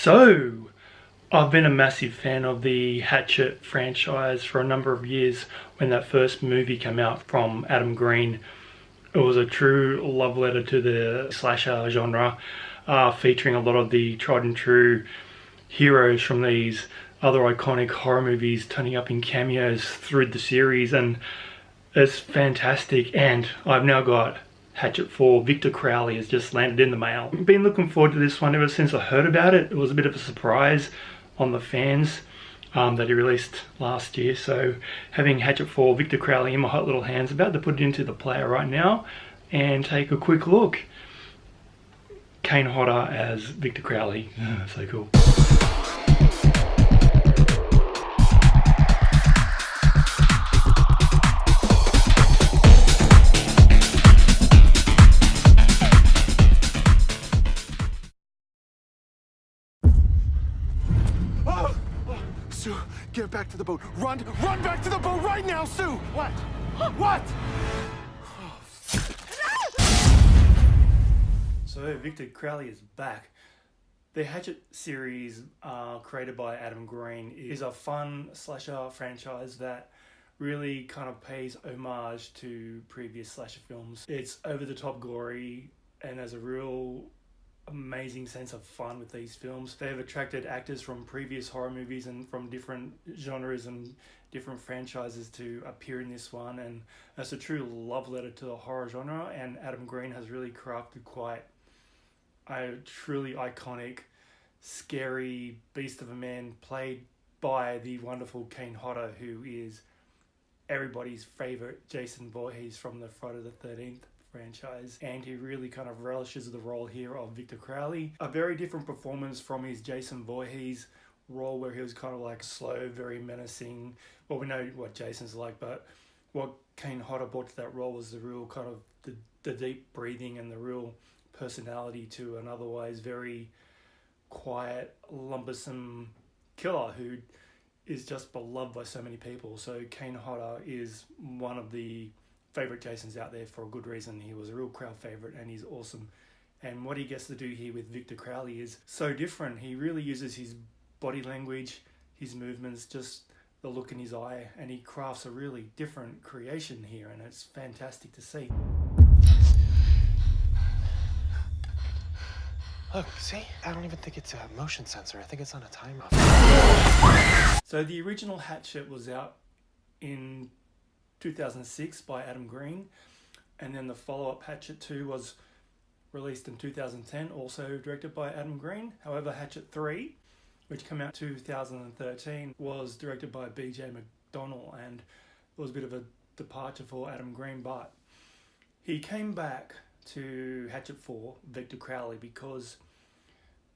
So, I've been a massive fan of the Hatchet franchise for a number of years. When that first movie came out from Adam Green, it was a true love letter to the slasher genre, featuring a lot of the tried and true heroes from these other iconic horror movies turning up in cameos through the series, and it's fantastic. And I've now got Hatchet 4. Victor Crowley has just landed in the mail. I've been looking forward to this one ever since I heard about it. It was a bit of a surprise on the fans that he released last year. So having Hatchet 4 Victor Crowley in my hot little hands, about to put it into the player right now and take a quick look. Kane Hodder as Victor Crowley. So cool. Sue, get back to the boat. Run back to the boat right now, Sue! What? What? So Victor Crowley is back. The Hatchet series, created by Adam Green, is a fun slasher franchise that really kind of pays homage to previous slasher films. It's over-the-top gory and has a real amazing sense of fun with these films. They've attracted actors from previous horror movies and from different genres and different franchises to appear in this one, and it's a true love letter to the horror genre, and Adam Green has really crafted quite a truly iconic, scary beast of a man played by the wonderful Kane Hodder, who is everybody's favourite Jason Voorhees from the Friday the 13th franchise, and he really kind of relishes the role here of Victor Crowley. A very different performance from his Jason Voorhees role, where he was kind of like slow, very menacing. Well, we know what Jason's like, but what Kane Hodder brought to that role was the real kind of the deep breathing and the real personality to an otherwise very quiet, lumbersome killer who is just beloved by so many people. So Kane Hodder is one of the favourite Jasons out there for a good reason. He was a real crowd favourite and he's awesome. And what he gets to do here with Victor Crowley is so different. He really uses his body language, his movements, just the look in his eye, and he crafts a really different creation here, and it's fantastic to see. Look, see? I don't even think it's a motion sensor. I think it's on a timer. So the original Hatchet was out in 2006 by Adam Green, and then the follow-up Hatchet 2 was released in 2010, also directed by Adam Green. However, Hatchet 3, which came out 2013, was directed by BJ McDonnell, and it was a bit of a departure for Adam Green, but he came back to Hatchet 4, Victor Crowley, because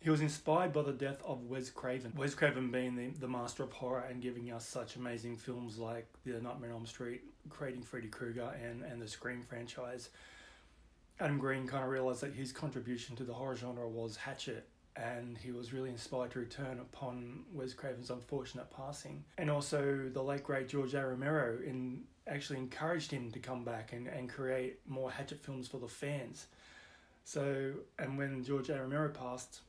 he was inspired by the death of Wes Craven. Wes Craven being the master of horror and giving us such amazing films like The Nightmare on Elm Street, creating Freddy Krueger and the Scream franchise. Adam Green kind of realised that his contribution to the horror genre was Hatchet, and he was really inspired to return upon Wes Craven's unfortunate passing. And also the late great George A. Romero actually encouraged him to come back and create more Hatchet films for the fans. So, and when George A. Romero passed,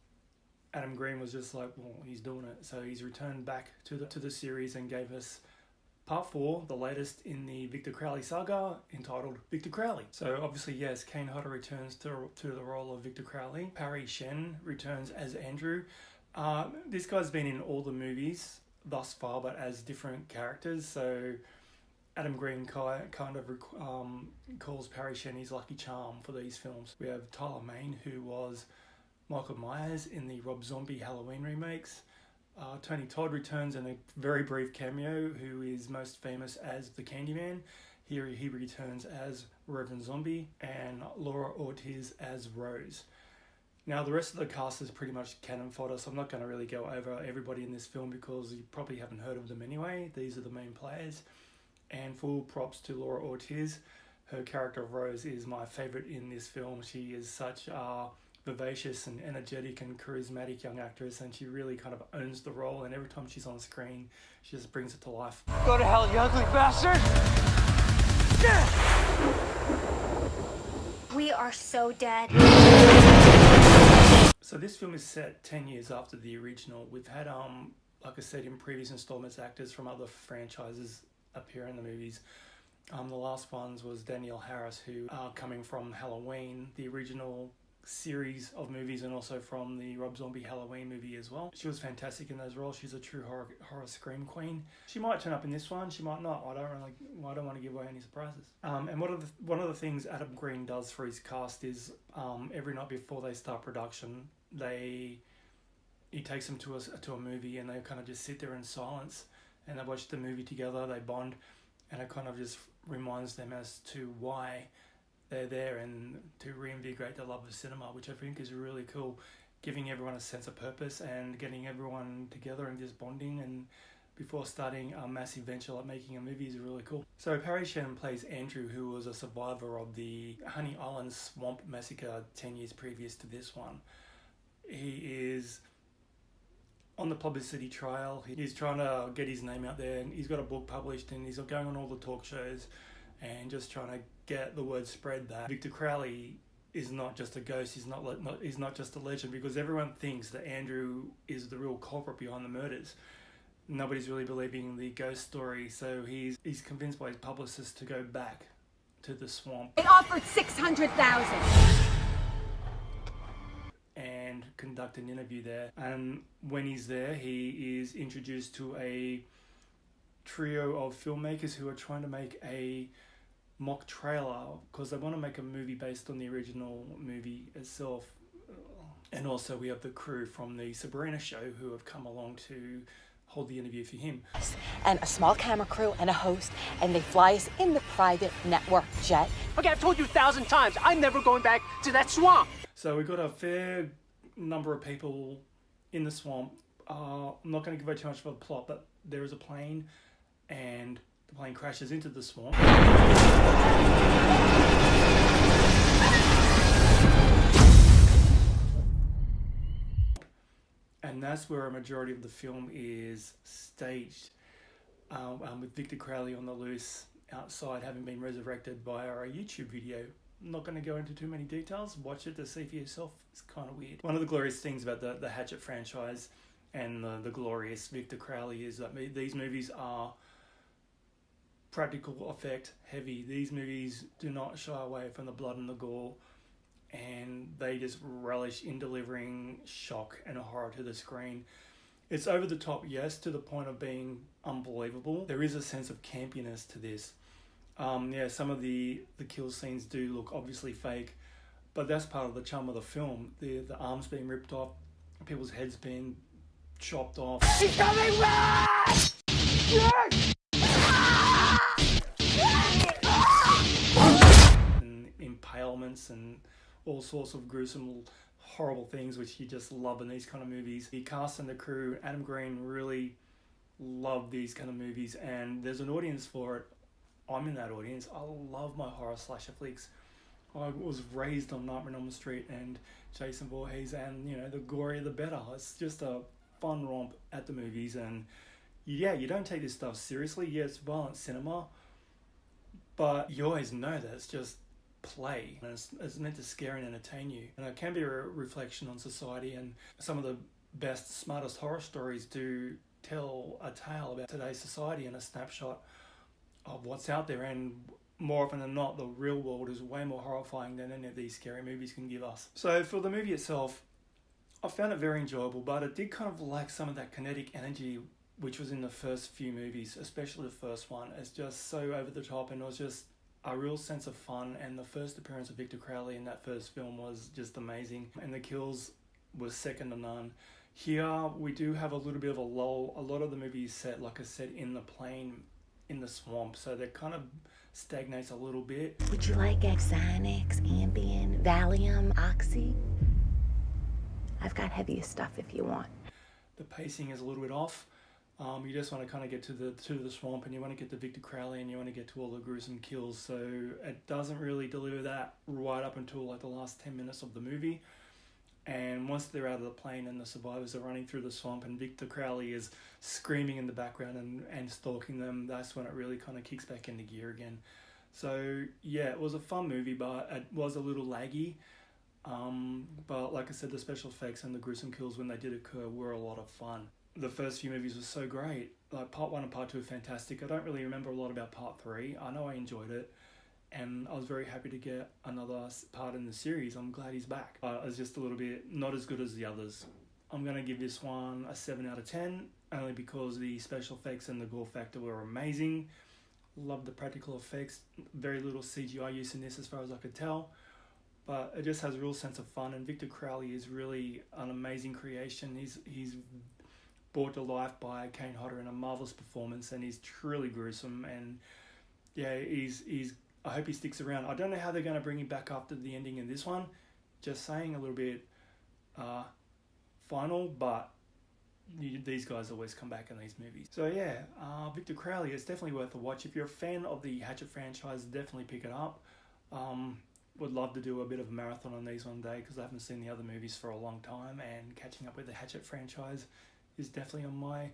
Adam Green was just like, well, he's doing it. So he's returned back to the series and gave us Part 4, the latest in the Victor Crowley saga, entitled Victor Crowley. So obviously, yes, Kane Hodder returns to the role of Victor Crowley. Parry Shen returns as Andrew. This guy's been in all the movies thus far, but as different characters. So Adam Green kind of calls Parry Shen his lucky charm for these films. We have Tyler Mane, who was Michael Myers in the Rob Zombie Halloween remakes. Tony Todd returns in a very brief cameo, who is most famous as the Candyman. Here he returns as Reverend Zombie, and Laura Ortiz as Rose. Now the rest of the cast is pretty much cannon fodder, so I'm not going to really go over everybody in this film because you probably haven't heard of them anyway. These are the main players. And full props to Laura Ortiz. Her character of Rose is my favourite in this film. She is such a vivacious and energetic and charismatic young actress, and she really kind of owns the role, and every time she's on screen she just brings it to life. Go to hell, you ugly bastard! We are so dead. So this film is set 10 years after the original. We've had, like I said, in previous installments, actors from other franchises appear in the movies. The last ones was Danielle Harris, who coming from Halloween, the original series of movies, and also from the Rob Zombie Halloween movie as well. She was fantastic in those roles. She's a true horror scream queen. She might turn up in this one, she might not. I don't want to give away any surprises. And one of the things Adam Green does for his cast is every night before they start production, he takes them to a movie, and they kind of just sit there in silence and they watch the movie together. They bond, and it kind of just reminds them as to why they're there and to reinvigorate the love of cinema, which I think is really cool, giving everyone a sense of purpose and getting everyone together and just bonding, and before starting a massive venture like making a movie is really cool. So Parry Shannon plays Andrew, who was a survivor of the Honey Island Swamp Massacre 10 years previous to this one. He is on the publicity trail. He's trying to get his name out there, and he's got a book published, and he's going on all the talk shows and just trying to get the word spread that Victor Crowley is not just a ghost, he's not just a legend, because everyone thinks that Andrew is the real culprit behind the murders. Nobody's really believing the ghost story, so he's convinced by his publicist to go back to the swamp. They offered $600,000. And conduct an interview there. And when he's there, he is introduced to a trio of filmmakers who are trying to make a mock trailer because they want to make a movie based on the original movie itself. And also we have the crew from the Sabrina show who have come along to hold the interview for him. And a small camera crew and a host, and they fly us in the private network jet. Okay, I've told you 1,000 times, I'm never going back to that swamp. So we've got a fair number of people in the swamp. I'm not going to give away too much of the plot, but there is a plane, and the plane crashes into the swamp. And that's where a majority of the film is staged, with Victor Crowley on the loose outside, having been resurrected via a YouTube video. I'm not going to go into too many details. Watch it to see for yourself. It's kind of weird. One of the glorious things about the Hatchet franchise and the glorious Victor Crowley is that these movies are practical effect heavy. These movies do not shy away from the blood and the gore, and they just relish in delivering shock and horror to the screen. It's over the top, yes, to the point of being unbelievable. There is a sense of campiness to this. Some of the kill scenes do look obviously fake, but that's part of the charm of the film. The arms being ripped off, people's heads being chopped off. He's coming back! Yes! And impalements and all sorts of gruesome, horrible things which you just love in these kind of movies. The cast and the crew, Adam Green, really love these kind of movies, and there's an audience for it. I'm in that audience. I love my horror slasher flicks. I was raised on Nightmare on Elm Street and Jason Voorhees, and the gorier the better. It's just a fun romp at the movies, and yeah, you don't take this stuff seriously. Yeah, it's violent cinema, but you always know that it's just play, and it's meant to scare and entertain you. And it can be a reflection on society, and some of the best, smartest horror stories do tell a tale about today's society and a snapshot of what's out there, and more often than not, the real world is way more horrifying than any of these scary movies can give us. So for the movie itself, I found it very enjoyable, but it did kind of lack some of that kinetic energy which was in the first few movies, especially the first one. It's just so over the top, and it was just a real sense of fun, and the first appearance of Victor Crowley in that first film was just amazing, and the kills was second to none. Here we do have a little bit of a lull. A lot of the movie is set, like I said, in the plain, in the swamp, so that kind of stagnates a little bit. Would you like Xanax, Ambien, Valium, Oxy? I've got heavier stuff if you want. The pacing is a little bit off. You just want to kind of get to the swamp, and you want to get to Victor Crowley, and you want to get to all the gruesome kills, so it doesn't really deliver that right up until like the last 10 minutes of the movie. And once they're out of the plane and the survivors are running through the swamp and Victor Crowley is screaming in the background and stalking them, that's when it really kind of kicks back into gear again. So yeah, it was a fun movie, but it was a little laggy. But like I said, the special effects and the gruesome kills when they did occur were a lot of fun. The first few movies were so great. Like part 1 and part 2 are fantastic. I don't really remember a lot about part 3. I know I enjoyed it, and I was very happy to get another part in the series. I'm glad he's back. It's just a little bit not as good as the others. I'm going to give this one a 7 out of 10, only because the special effects and the gore factor were amazing. Loved the practical effects. Very little CGI use in this as far as I could tell. But it just has a real sense of fun, and Victor Crowley is really an amazing creation. He's brought to life by Kane Hodder in a marvelous performance, and he's truly gruesome. And yeah, he's. I hope he sticks around. I don't know how they're going to bring him back after the ending in this one. Just saying, a little bit final, but these guys always come back in these movies. So yeah, Victor Crowley, it's definitely worth a watch. If you're a fan of the Hatchet franchise, definitely pick it up. Would love to do a bit of a marathon on these one day, because I haven't seen the other movies for a long time, and catching up with the Hatchet franchise is definitely on my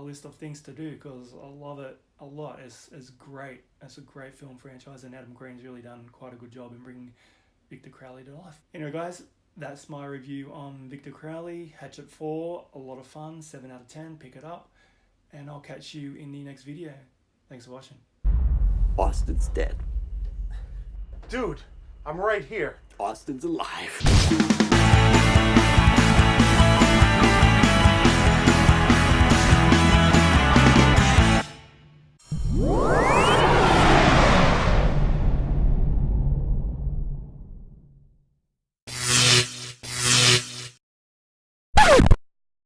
list of things to do, because I love it a lot. It's great. It's a great film franchise, and Adam Green's really done quite a good job in bringing Victor Crowley to life. Anyway guys, that's my review on Victor Crowley, Hatchet 4, a lot of fun, 7 out of 10, pick it up, and I'll catch you in the next video. Thanks for watching. Austin's dead. Dude, I'm right here. Austin's alive.